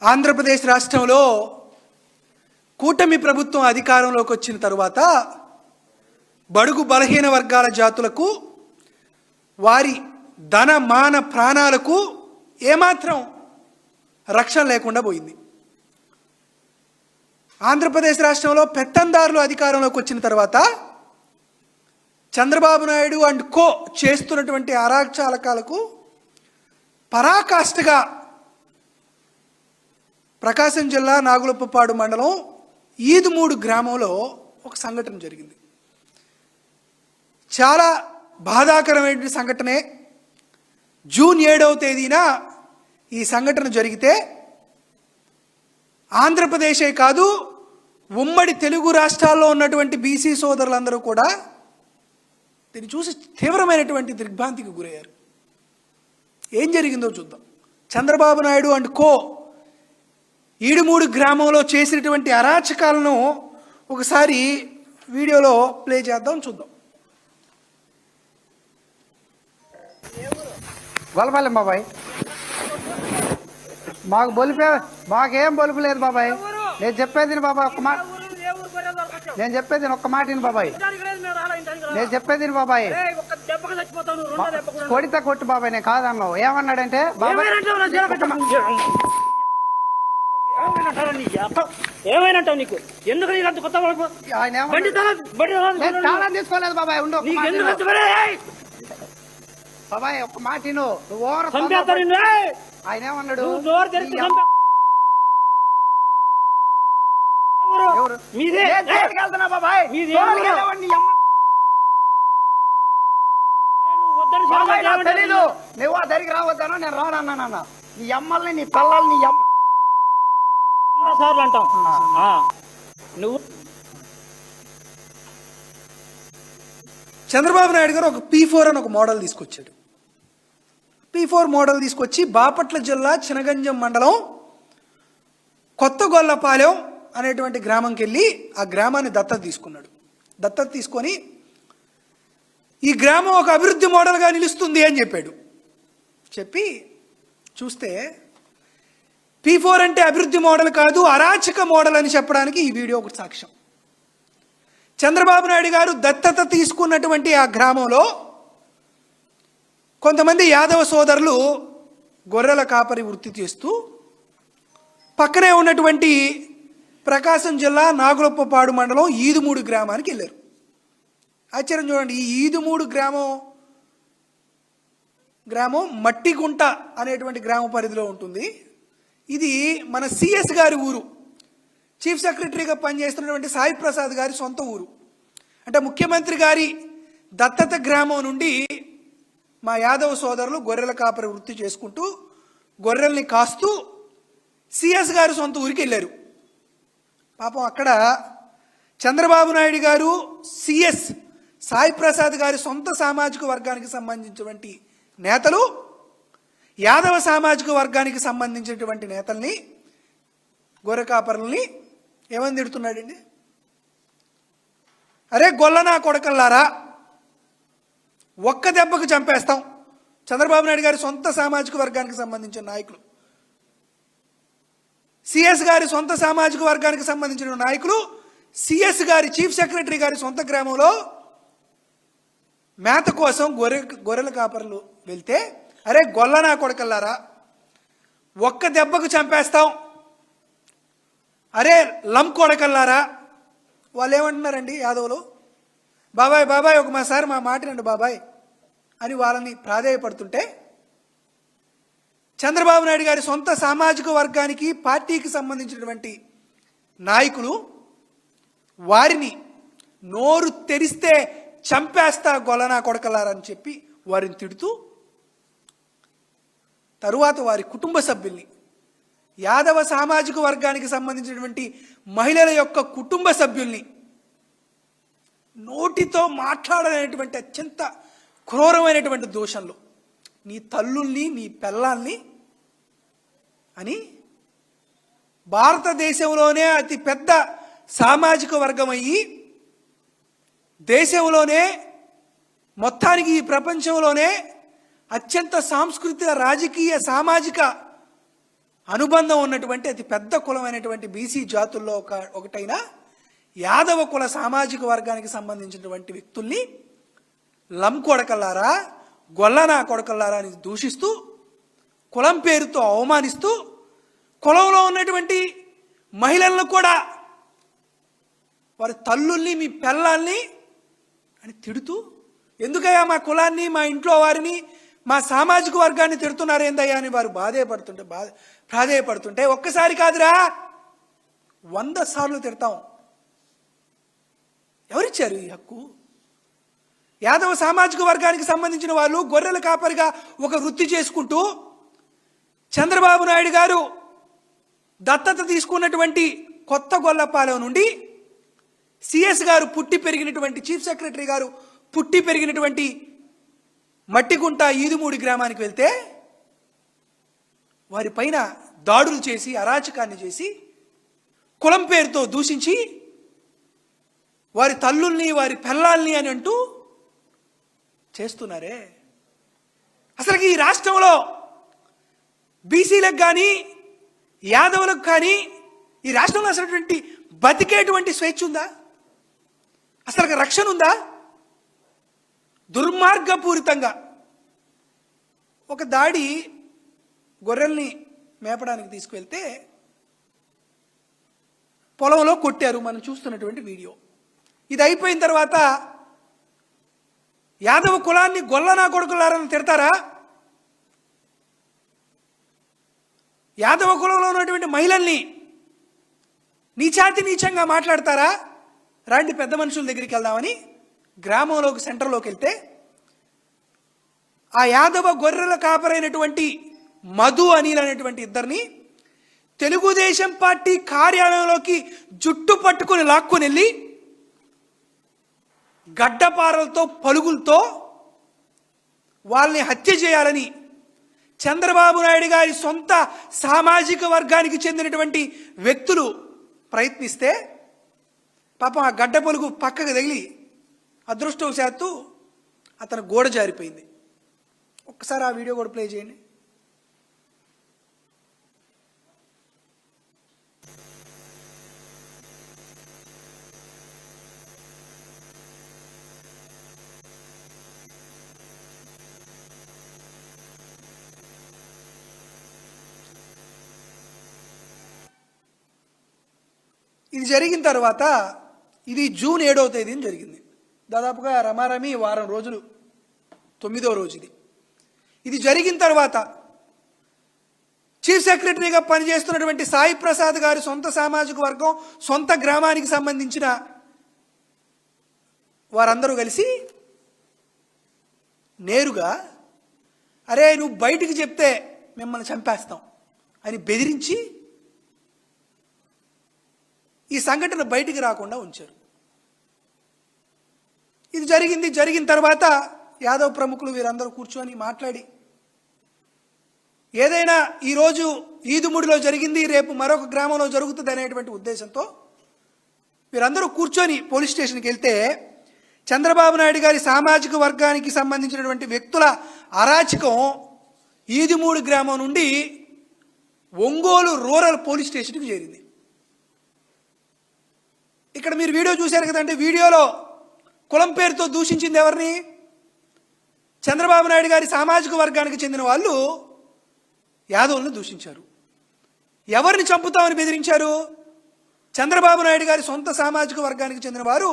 ఆంధ్రప్రదేశ్ రాష్ట్రంలో కూటమి ప్రభుత్వం అధికారంలోకి వచ్చిన తరువాత బడుగు బలహీన వర్గాల జాతులకు వారి ధన మాన ప్రాణాలకు ఏమాత్రం రక్షణ లేకుండా పోయింది. ఆంధ్రప్రదేశ్ రాష్ట్రంలో పెత్తందారులు అధికారంలోకి వచ్చిన తర్వాత చంద్రబాబు నాయుడు అండ్ కో చేస్తున్నటువంటి అరాచకాలకు పరాకాష్ఠగా ప్రకాశం జిల్లా నాగులప్పపాడు మండలం ఈదుమూడు గ్రామంలో ఒక సంఘటన జరిగింది. చాలా బాధాకరమైన సంఘటనే. జూన్ 7వ తేదీన ఈ సంఘటన జరిగితే ఆంధ్రప్రదేశే కాదు, ఉమ్మడి తెలుగు రాష్ట్రాల్లో ఉన్నటువంటి బీసీ సోదరులందరూ కూడా దీన్ని చూసి తీవ్రమైనటువంటి దిగ్భ్రాంతికి గురయ్యారు. ఏం జరిగిందో చూద్దాం. చంద్రబాబు నాయుడు అండ్ కో ఈడుమూడు గ్రామంలో చేసినటువంటి అరాచకాలను ఒకసారి వీడియోలో ప్లే చేద్దాం, చూద్దాం. గొలపాలెం బాబాయ్, మాకు బొలిపే మాకేం బొలుపు లేదు బాబాయ్. నేను చెప్పేది బాబాయ్ ఒక్క మాట, నేను చెప్పేది ఒక్క మాట బాబాయ్, నేను చెప్పేది బాబాయ్. కొడితే కొట్టు బాబాయ్, నేను కాదన్నావు. ఏమన్నాడంటే బాబాయ్ ఏమైనా నీకు ఎందుకు నీకు అంత కొత్త తాళం తీసుకోలేదు బాబాయ్. ఉండు బాబాయ్, ఒక్క మాట నువ్వు ఆయన ఏమన్నాడు? తెలీదు నువ్వు ఆ దగ్గరికి రావద్దాను, నేను రానన్నానన్న. నీ అమ్మల్ని నీ పిల్లల్ని నీ అమ్మ సార్లు అంటాం. నువ్వు చంద్రబాబు నాయుడు గారు ఒక P4 అని ఒక మోడల్ తీసుకొచ్చాడు. P4 మోడల్ తీసుకొచ్చి బాపట్ల జిల్లా చినగంజం మండలం కొత్తగొల్లపాలెం అనేటువంటి గ్రామంకి వెళ్ళి ఆ గ్రామాన్ని దత్తత తీసుకున్నాడు. దత్తత తీసుకొని ఈ గ్రామం ఒక అభివృద్ధి మోడల్గా నిలుస్తుంది అని చెప్పాడు. చెప్పి చూస్తే P4 అంటే అభివృద్ధి మోడల్ కాదు, అరాచక మోడల్ అని చెప్పడానికి ఈ వీడియో ఒక సాక్ష్యం. చంద్రబాబు నాయుడు గారు దత్తత తీసుకున్నటువంటి ఆ గ్రామంలో కొంతమంది యాదవ సోదరులు గొర్రెల కాపరి వృత్తి చేస్తూ పక్కనే ఉన్నటువంటి ప్రకాశం జిల్లా నాగులప్పపాడు మండలం ఈదుమూడు గ్రామానికి వెళ్ళారు. ఆశ్చర్యం చూడండి, ఈ ఈదుమూడు గ్రామం మట్టిగుంట అనేటువంటి గ్రామ పరిధిలో ఉంటుంది. ఇది మన సిఎస్ గారి ఊరు. చీఫ్ సెక్రటరీగా పనిచేస్తున్నటువంటి సాయి ప్రసాద్ గారి సొంత ఊరు. అంటే ముఖ్యమంత్రి గారి దత్తత గ్రామం నుండి మా యాదవ సోదరులు గొర్రెల కాపరి వృత్తి చేసుకుంటూ గొర్రెల్ని కాస్తూ సిఎస్ గారు సొంత ఊరికి వెళ్ళారు. పాపం అక్కడ చంద్రబాబు నాయుడు గారు సిఎస్ సాయి ప్రసాద్ గారి సొంత సామాజిక వర్గానికి సంబంధించినటువంటి నేతలు యాదవ సామాజిక వర్గానికి సంబంధించినటువంటి నేతల్ని గొర్రె కాపరుల్ని ఏమని తిడుతున్నాడండి? అరే గొల్లనా కొడకల్లారా, ఒక్క దెబ్బకు చంపేస్తాం. చంద్రబాబు నాయుడు గారి సొంత సామాజిక వర్గానికి సంబంధించిన నాయకులు, సిఎస్ గారి సొంత సామాజిక వర్గానికి సంబంధించిన నాయకులు సిఎస్ గారి చీఫ్ సెక్రటరీ గారి సొంత గ్రామంలో మేత కోసం గొర్రెల కాపరులు వెళ్తే, అరే గొల్లనా కొడకల్లారా, ఒక్క దెబ్బకు చంపేస్తాం, అరే లం కొడకల్లారా. వాళ్ళు ఏమంటున్నారండి యాదవులు? బాబాయ్ బాబాయ్ ఒకసారి మా మాటినండి బాబాయ్ అని వాళ్ళని ప్రాధేయపడుతుంటే చంద్రబాబు నాయుడు గారి సొంత సామాజిక వర్గానికి పార్టీకి సంబంధించినటువంటి నాయకులు వారిని నోరు తెరిస్తే చంపేస్తా గొల్లనా కొడకల్లారని చెప్పి వారిని తిడుతూ తరువాత వారి కుటుంబ సభ్యుల్ని, యాదవ సామాజిక వర్గానికి సంబంధించినటువంటి మహిళల యొక్క కుటుంబ సభ్యుల్ని నోటితో మాట్లాడలేనటువంటి అత్యంత క్రూరమైనటువంటి దోషంలో నీ తల్లుల్ని నీ పిల్లల్ని అని భారతదేశంలోనే అతి పెద్ద సామాజిక వర్గం అయ్యి దేశంలోనే మొత్తానికి ఈ ప్రపంచంలోనే అత్యంత సాంస్కృతిక రాజకీయ సామాజిక అనుబంధం ఉన్నటువంటి అతి పెద్ద కులమైనటువంటి బీసీ జాతుల్లో ఒకటైన యాదవ కుల సామాజిక వర్గానికి సంబంధించినటువంటి వ్యక్తుల్ని లంకొడకల్లారా, గొల్లనా కొడకల్లారా అని దూషిస్తూ, కులం పేరుతో అవమానిస్తూ, కులంలో ఉన్నటువంటి మహిళలను కూడా వారి తల్లుల్ని, మీ పిల్లల్ని అని తిడుతూ, ఎందుకయ్యా మా కులాన్ని, మా ఇంట్లో వారిని, మా సామాజిక వర్గాన్ని తిడుతున్నారు ఏందయ్యా అని వారు ప్రాధేయపడుతుంటే ఒక్కసారి కాదురా 100 సార్లు తిడతాం. ఎవరిచ్చారు ఈ హక్కు? యాదవ సామాజిక వర్గానికి సంబంధించిన వాళ్ళు గొర్రెల కాపరిగా ఒక వృత్తి చేసుకుంటూ, చంద్రబాబు నాయుడు గారు దత్తత తీసుకున్నటువంటి కొత్త గొల్లపాలెం నుండి సిఎస్ గారు పుట్టి పెరిగినటువంటి, చీఫ్ సెక్రటరీ గారు పుట్టి పెరిగినటువంటి మట్టిగుంట ఈదుమూడి గ్రామానికి వెళ్తే వారి పైన దాడులు చేసి, అరాచకాన్ని చేసి, కులం పేరుతో దూషించి, వారి తల్లుల్ని, వారి పిల్లల్ని అని అంటూ చేస్తున్నారే. అసలు ఈ రాష్ట్రంలో బీసీలకు కానీ, యాదవులకు కానీ ఈ రాష్ట్రంలో అసలు బతికేటువంటి స్వేచ్ఛ ఉందా? అసలు రక్షణ ఉందా? దుర్మార్గపూరితంగా ఒక దాడి, గొర్రెల్ని మేపడానికి తీసుకువెళ్తే పొలంలో కొట్టారు, మనం చూస్తున్నటువంటి వీడియో. ఇది అయిపోయిన తర్వాత యాదవ కులాన్ని గొల్లనా కొడుకులారని తిడతారా? యాదవ కులంలో ఉన్నటువంటి మహిళల్ని నీచాతి నీచంగా మాట్లాడతారా? రాండి పెద్ద మనుషుల దగ్గరికి వెళ్దామని గ్రామంలోకి, సెంటర్లోకి వెళ్తే ఆ యాదవ గొర్రెల కాపరైనటువంటి మధు, అనిల్ అనేటువంటి ఇద్దరిని తెలుగుదేశం పార్టీ కార్యాలయంలోకి జుట్టు పట్టుకుని లాక్కుని వెళ్ళి గడ్డపారలతో, పలుగులతో వాళ్ళని హత్య చేయాలని చంద్రబాబు నాయుడు గారి సొంత సామాజిక వర్గానికి చెందినటువంటి వ్యక్తులు ప్రయత్నిస్తే పాపం ఆ గడ్డ పలుగు పక్కకు తగిలి అదృష్టవశాత్తు అతను గోడ జారిపోయింది. ఒక్కసారి ఆ వీడియో కూడా ప్లే చేయండి. ఇది జరిగిన తర్వాత, ఇది జూన్ 7వ తేదీన జరిగింది. దాదాపుగా రమారమి వారం రోజులు, 9వ రోజు ఇది జరిగిన తర్వాత చీఫ్ సెక్రటరీగా పనిచేస్తున్నటువంటి సాయి ప్రసాద్ గారి సొంత సామాజిక వర్గం, సొంత గ్రామానికి సంబంధించిన వారందరూ కలిసి నేరుగా, అరే నువ్వు బయటికి చెప్తే మిమ్మల్ని చంపేస్తాం అని బెదిరించి ఈ సంఘటన బయటికి రాకుండా ఉంచారు. ఇది జరిగిన తర్వాత యాదవ్ ప్రముఖులు వీరందరూ కూర్చొని మాట్లాడి, ఏదైనా ఈరోజు ఈదుముడిలో జరిగింది, రేపు మరొక గ్రామంలో జరుగుతుంది అనేటువంటి ఉద్దేశంతో వీరందరూ కూర్చొని పోలీస్ స్టేషన్కి వెళ్తే చంద్రబాబు నాయుడు గారి సామాజిక వర్గానికి సంబంధించినటువంటి వ్యక్తుల అరాచకం ఈదుమూడి గ్రామం నుండి ఒంగోలు రూరల్ పోలీస్ స్టేషన్కి చేరింది. ఇక్కడ మీరు వీడియో చూశారు కదంటే, వీడియోలో కులం పేరుతో దూషించింది ఎవరిని? చంద్రబాబు నాయుడు గారి సామాజిక వర్గానికి చెందిన వాళ్ళు యాదవులను దూషించారు. ఎవరిని చంపుతామని బెదిరించారు? చంద్రబాబు నాయుడు గారి సొంత సామాజిక వర్గానికి చెందిన వారు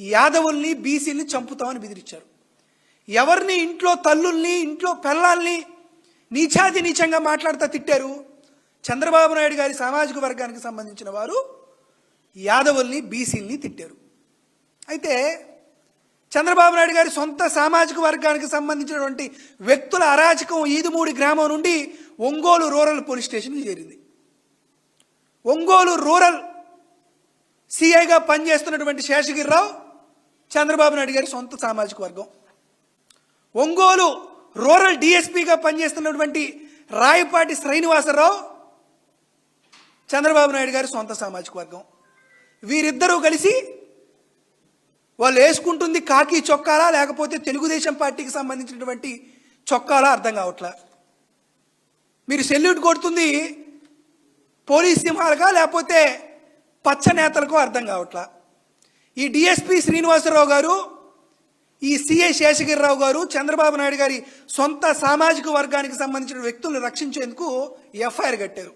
యాదవుల్ని, బీసీల్ని చంపుతామని బెదిరించారు. ఎవరిని? ఇంట్లో తల్లుల్ని, ఇంట్లో పిల్లల్ని నీచాతి నీచంగా మాట్లాడుతూ తిట్టారు. చంద్రబాబు నాయుడు గారి సామాజిక వర్గానికి సంబంధించిన వారు యాదవుల్ని, బీసీల్ని తిట్టారు. అయితే చంద్రబాబు నాయుడు గారి సొంత సామాజిక వర్గానికి సంబంధించినటువంటి వ్యక్తుల అరాచకం ఈదుమూడి గ్రామం నుండి ఒంగోలు రూరల్ పోలీస్ స్టేషన్కి చేరింది. ఒంగోలు రూరల్ సిఐగా పనిచేస్తున్నటువంటి శేషగిరిరావు చంద్రబాబు నాయుడు గారి సొంత సామాజిక వర్గం. ఒంగోలు రూరల్ డిఎస్పీగా పనిచేస్తున్నటువంటి రాయపాటి శ్రీనివాసరావు చంద్రబాబు నాయుడు గారి సొంత సామాజిక వర్గం. వీరిద్దరూ కలిసి వాళ్ళు వేసుకుంటుంది కాకి చొక్కాలా లేకపోతే తెలుగుదేశం పార్టీకి సంబంధించినటువంటి చొక్కాలా అర్థం కావట్లా. మీరు సెల్యూట్ కొడుతుంది పోలీస్ సింహాలుగా లేకపోతే పచ్చ నేతలకో అర్థం కావట్లా. ఈ డిఎస్పి శ్రీనివాసరావు గారు, ఈ సిఐ శేషగిరిరావు గారు చంద్రబాబు నాయుడు గారి సొంత సామాజిక వర్గానికి సంబంధించిన వ్యక్తులను రక్షించేందుకు ఎఫ్ఐఆర్ కట్టారు.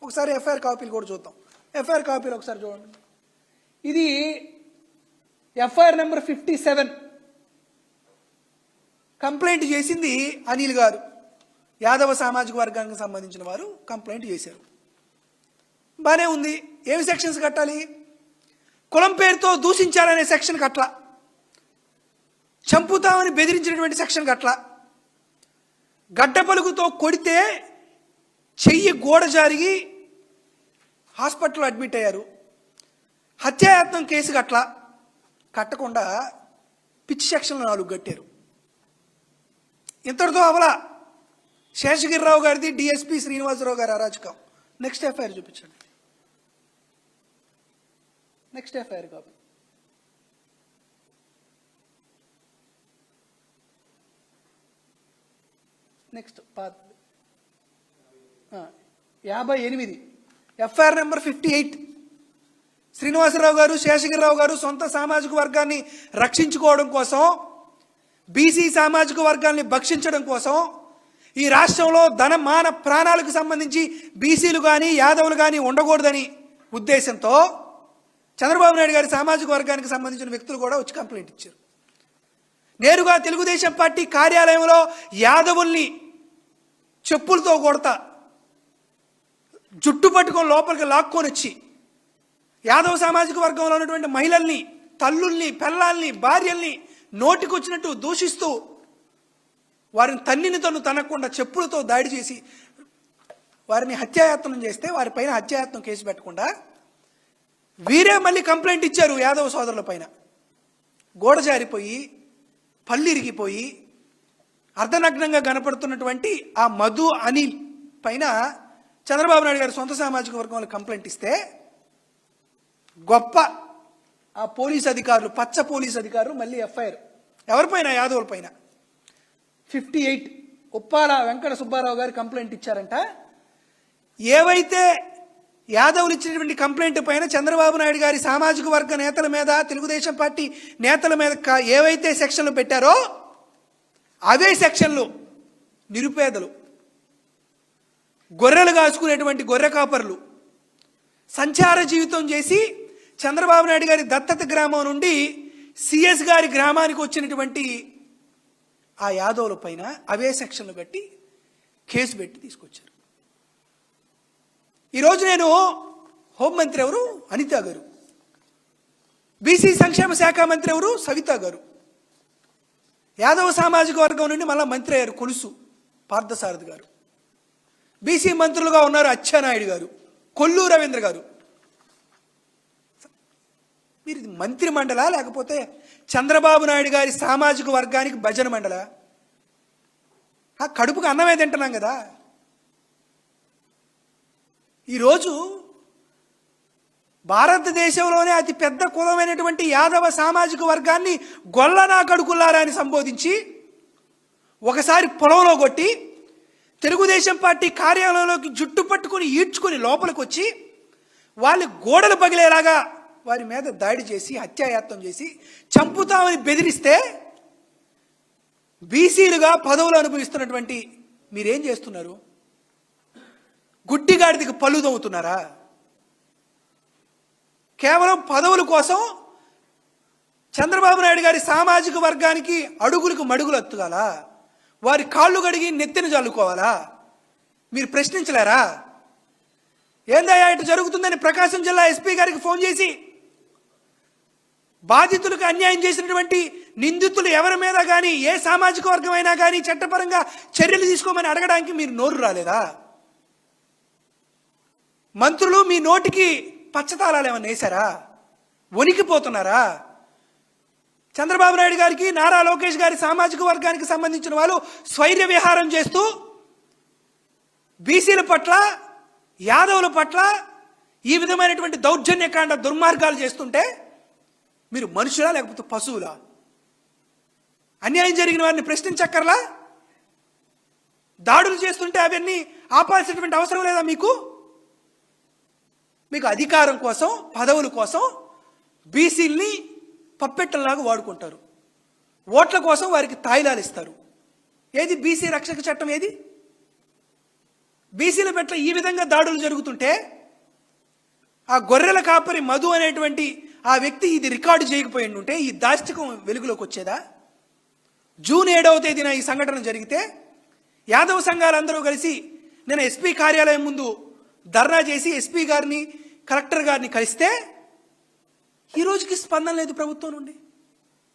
ఒకసారి ఎఫ్ఐఆర్ కాపీలు కూడా చూద్దాం. ఎఫ్ఐఆర్ కాపీలు ఒకసారి చూడండి. ఇది ఎఫ్ఐఆర్ నెంబర్ 57. కంప్లైంట్ చేసింది అనిల్ గారు, యాదవ సామాజిక వర్గానికి సంబంధించిన వారు కంప్లైంట్ చేశారు. బానే ఉంది. ఏమి సెక్షన్స్ కట్టాలి? కులం పేరుతో దూషించాలనే సెక్షన్ కట్ల, చంపుతామని బెదిరించినటువంటి సెక్షన్ కట్ల, గడ్డ పలుకుతో కొడితే చెయ్యి గోడ జారిగి హాస్పిటల్లో అడ్మిట్ అయ్యారు, హత్యాయత్నం కేసు కట్టకుండా పిచ్చి సెక్షన్లు 4 కట్టారు. ఇంతటితో అవలా శేషగిరిరావు గారిది, డిఎస్పి శ్రీనివాసరావు గారి అరాచకం. నెక్స్ట్ ఎఫ్ఐఆర్ చూపించండి. Next FIR copy. Next 58. FIR number 58. Srinivasarao గారు, శేషగిరిరావు గారు సొంత సామాజిక వర్గాన్ని రక్షించుకోవడం కోసం, బీసీ సామాజిక వర్గాన్ని భక్షించడం కోసం, ఈ రాష్ట్రంలో ధన మాన ప్రాణాలకు సంబంధించి బీసీలు కానీ యాదవులు కానీ ఉండకూడదని ఉద్దేశంతో చంద్రబాబు నాయుడు గారి సామాజిక వర్గానికి సంబంధించిన వ్యక్తులు కూడా వచ్చి కంప్లైంట్ ఇచ్చారు. నేరుగా తెలుగుదేశం పార్టీ కార్యాలయంలో యాదవుల్ని చెప్పులతో కొడతా, జుట్టు పట్టుకొని లోపలికి లాక్కొని వచ్చి యాదవ సామాజిక వర్గంలో ఉన్నటువంటి మహిళల్ని, తల్లుల్ని, పిల్లల్ని, భార్యల్ని నోటికొచ్చినట్టు దూషిస్తూ వారిని తన్నిని తను తనకుండా చెప్పులతో దాడి చేసి వారిని హత్యాయత్నం చేస్తే వారిపైన హత్యాయత్నం కేసు పెట్టకుండా వీరే మళ్ళీ కంప్లైంట్ ఇచ్చారు యాదవ సోదరుల పైన. గోడ జారిపోయి, పళ్ళు ఇరిగిపోయి, అర్ధనగ్నంగా కనపడుతున్నటువంటి ఆ మధు అనిల్ పైన చంద్రబాబు నాయుడు గారి సొంత సామాజిక వర్గంలో కంప్లైంట్ ఇస్తే గొప్ప ఆ పోలీస్ అధికారులు, పచ్చ పోలీస్ అధికారులు మళ్ళీ ఎఫ్ఐఆర్ ఎవరిపైన? యాదవుల పైన 58. ఉప్పాల వెంకట సుబ్బారావు గారు కంప్లైంట్ ఇచ్చారంట. ఏవైతే యాదవులు ఇచ్చినటువంటి కంప్లైంట్ పైన చంద్రబాబు నాయుడు గారి సామాజిక వర్గ నేతల మీద, తెలుగుదేశం పార్టీ నేతల మీద ఏవైతే సెక్షన్లు పెట్టారో అవే సెక్షన్లు నిరుపేదలు, గొర్రెలు కాసుకునేటువంటి గొర్రె కాపర్లు సంచార జీవితం చేసి చంద్రబాబు నాయుడు గారి దత్తత గ్రామం నుండి సిఎస్ గారి గ్రామానికి వచ్చినటువంటి ఆ యాదవుల పైన అవే సెక్షన్లు కట్టి కేసు పెట్టి తీసుకొచ్చారు. ఈరోజు నేను హోంమంత్రి ఎవరు? అనిత గారు. బీసీ సంక్షేమ శాఖ మంత్రి ఎవరు? సవిత గారు. యాదవ సామాజిక వర్గం నుండి మళ్ళా మంత్రి అయ్యారు కొలుసు పార్థసారథి గారు. బీసీ మంత్రులుగా ఉన్నారు అచ్చెన్నాయుడు గారు, కొల్లు రవీంద్ర గారు. మీరు ఇది మంత్రి మండలా లేకపోతే చంద్రబాబు నాయుడు గారి సామాజిక వర్గానికి భజన మండలా? ఆ కడుపుకు అన్నమే తింటున్నాం కదా. ఈరోజు భారతదేశంలోనే అతి పెద్ద కులమైనటువంటి యాదవ సామాజిక వర్గాన్ని గొల్లనా కడుకుల్లారా అని సంబోధించి ఒకసారి పొలంలో కొట్టి తెలుగుదేశం పార్టీ కార్యాలయంలోకి జుట్టు పట్టుకుని ఈడ్చుకొని లోపలికి వచ్చి వాళ్ళ గోడలు పగిలేలాగా వారి మీద దాడి చేసి హత్యాయత్నం చేసి చంపుతామని బెదిరిస్తే బీసీలుగా పదవులు అనుభవిస్తున్నటువంటి మీరేం చేస్తున్నారు? గుడ్డిగాడిదికి పళ్ళు దొవుతున్నారా? కేవలం పదవుల కోసం చంద్రబాబు నాయుడు గారి సామాజిక వర్గానికి అడుగులకు మడుగులు ఎత్తుగాలా? వారి కాళ్ళు కడిగి నెత్తిన చల్లుకోవాలా? మీరు ప్రశ్నించలేరా? ఏందయ్యా ఇటు జరుగుతుందని ప్రకాశం జిల్లా ఎస్పీ గారికి ఫోన్ చేసి బాధితులకు అన్యాయం చేసినటువంటి నిందితులు ఎవరి మీద కానీ, ఏ సామాజిక వర్గం అయినా కానీ చట్టపరంగా చర్యలు తీసుకోమని అడగడానికి మీరు నోరు రాలేదా? మంత్రులు మీ నోటికి పచ్చతాళాలు ఏమన్నా వేశారా? వణికిపోతున్నారా? చంద్రబాబు నాయుడు గారికి, నారా లోకేష్ గారి సామాజిక వర్గానికి సంబంధించిన వాళ్ళు స్వైర్య విహారం చేస్తూ బీసీల పట్ల, యాదవుల పట్ల ఈ విధమైనటువంటి దౌర్జన్యకాండ దుర్మార్గాలు చేస్తుంటే మీరు మనుషులా లేకపోతే పశువులా? అన్యాయం జరిగిన వారిని ప్రశ్నించక్కర్లా? దాడులు చేస్తుంటే అవన్నీ ఆపాల్సినటువంటి అవసరం లేదా మీకు? మీకు అధికారం కోసం, పదవుల కోసం బీసీల్ని పప్పెట్టలాగా వాడుకుంటారు. ఓట్ల కోసం వారికి తాయిలాలు ఇస్తారు. ఏది బీసీ రక్షక చట్టం? ఏది? బీసీల పట్ల ఈ విధంగా దాడులు జరుగుతుంటే ఆ గొర్రెల కాపరి మధు అనేటువంటి ఆ వ్యక్తి ఇది రికార్డు చేయకపోయి ఉంటే ఈ దాష్టికం వెలుగులోకి వచ్చేదా? జూన్ 7వ తేదీన ఈ సంఘటన జరిగితే యాదవ సంఘాలందరూ కలిసి నేను ఎస్పీ కార్యాలయం ముందు ధర్నా చేసి ఎస్పీ గారిని, కలెక్టర్ గారిని కలిస్తే ఈ రోజుకి స్పందన లేదు ప్రభుత్వం నుండి.